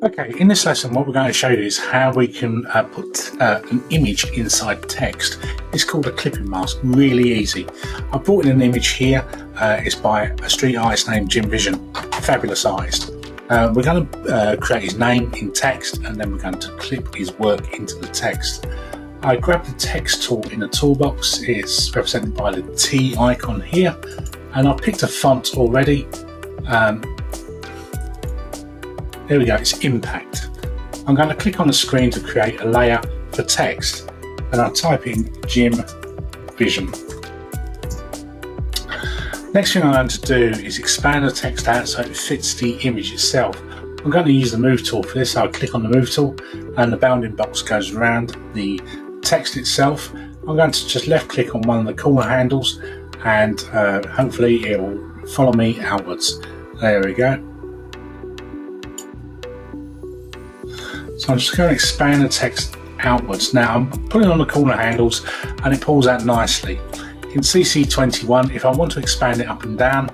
Okay, in this lesson what we're going to show you is how we can put an image inside text. It's called a clipping mask, really easy. I brought in an image here, it's by a street artist named Jim Vision, fabulous artist. We're going to create his name in text and then we're going to clip his work into the text. I grabbed the text tool in the toolbox, it's represented by the T icon here, and I picked a font already. There we go, it's Impact. I'm going to click on the screen to create a layer for text and I'll type in Jim Vision. Next thing I'm going to do is expand the text out so it fits the image itself. I'm going to use the Move tool for this, so I'll click on the Move tool and the bounding box goes around the text itself. I'm going to just left click on one of the corner handles and hopefully it will follow me outwards. There we go. So I'm just going to expand the text outwards. Now I'm putting on the corner handles and it pulls out nicely. In CC21, if I want to expand it up and down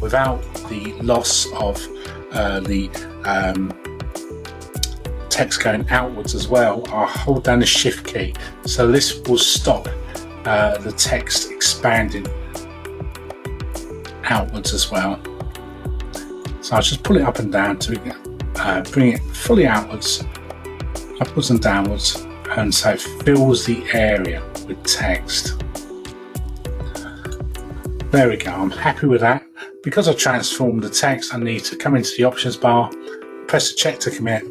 without the loss of the text going outwards as well, I'll hold down the Shift key. So this will stop the text expanding outwards as well. So I'll just pull it up and down to bring it fully outwards, upwards and downwards, and so it fills the area with text. There we go, I'm happy with that. Because I transformed the text, I need to come into the options bar, press the check to commit,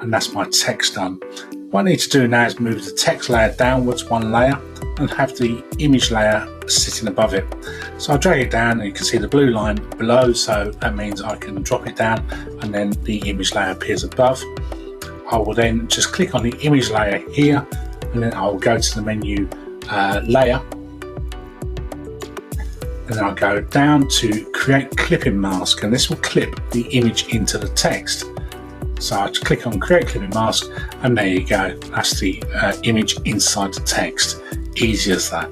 and that's my text done. What I need to do now is move the text layer downwards one layer and have the image layer sitting above it. So I'll drag it down and you can see the blue line below, so that means I can drop it down and then the image layer appears above. I will then just click on the image layer here and then I will go to the menu layer and then I'll go down to create clipping mask and this will clip the image into the text. So I just click on create clipping mask and there you go, that's the image inside the text. Easy as that.